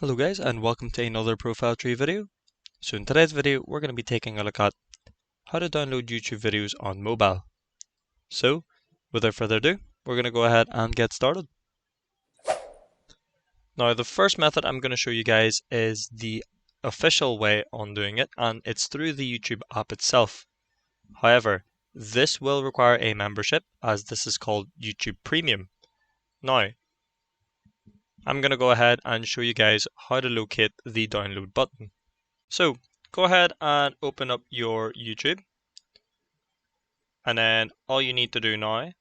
Hello guys, and welcome to another profile tree video. So in today's video we're going to be taking a look at how to download YouTube videos on mobile. So without further ado, we're going to go ahead and get started. Now the first method I'm going to show you guys is the official way on doing it, and it's through the YouTube app itself. However, this will require a membership, as this is called YouTube Premium. Now I'm going to go ahead and show you guys how to locate the download button. So go ahead and open up your YouTube, and then all you need to do now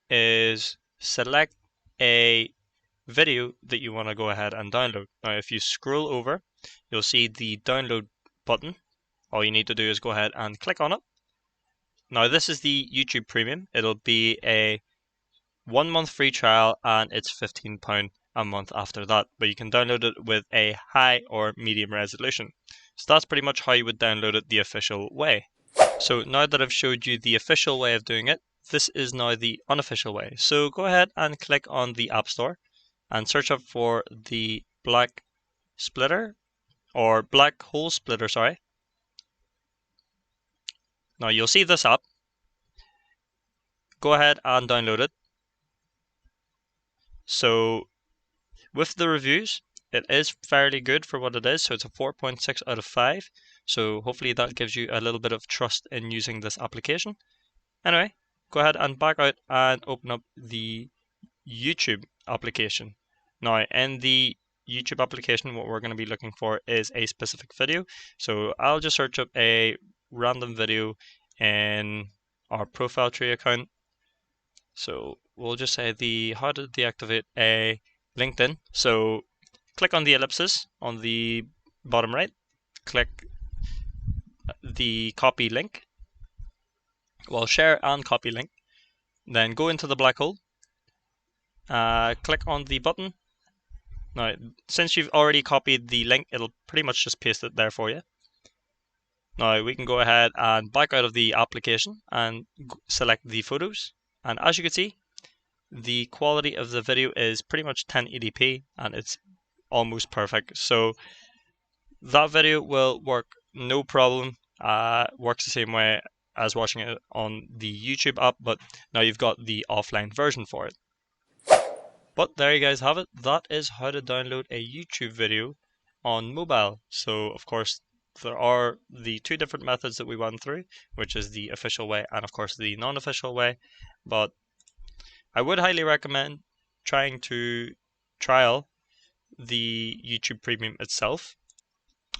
is select a video that you want to go ahead and download. Now if you scroll over, you'll see the download button. All you need to do is go ahead and click on it. Now this is the YouTube Premium. It'll be a 1 month free trial, and it's £15 a month after that, but you can download it with a high or medium resolution. So that's pretty much how you would download it the official way. So now that I've showed you the official way of doing it, this is now the unofficial way. So go ahead and click on the App Store and search up for the Black Splitter, or Black Hole Splitter, sorry. Now you'll see this app. Go ahead and download it. So with the reviews, it is fairly good for what it is, so it's a 4.6 out of 5. So hopefully that gives you a little bit of trust in using this application. Anyway, go ahead and back out and open up the YouTube application. Now in the YouTube application, what we're going to be looking for is a specific video. So I'll just search up a random video in our profile tree account. So we'll just say the how to deactivate a LinkedIn. So click on the ellipsis on the bottom right, click the copy link, well, share and copy link, then go into the black hole, click on the button. Now since you've already copied the link, it'll pretty much just paste it there for you. Now we can go ahead and back out of the application and select the photos, and as you can see, the quality of the video is pretty much 1080p and it's almost perfect. So that video will work no problem. Works the same way as watching it on the YouTube app, but now you've got the offline version for it. But there you guys have it. That is how to download a YouTube video on mobile. So of course there are the two different methods that we went through, which is the official way and of course the non-official way, but I would highly recommend trying to trial the YouTube Premium itself.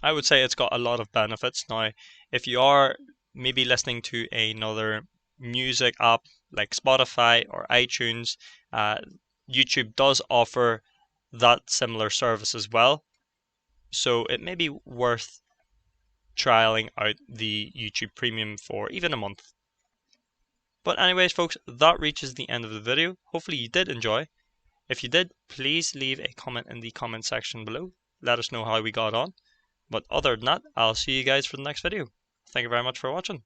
I would say it's got a lot of benefits. Now, if you are maybe listening to another music app like Spotify or iTunes, YouTube does offer that similar service as well. So it may be worth trialing out the YouTube Premium for even a month. But anyways folks, that reaches the end of the video. Hopefully you did enjoy. If you did, please leave a comment in the comment section below. Let us know how we got on. But other than that, I'll see you guys for the next video. Thank you very much for watching.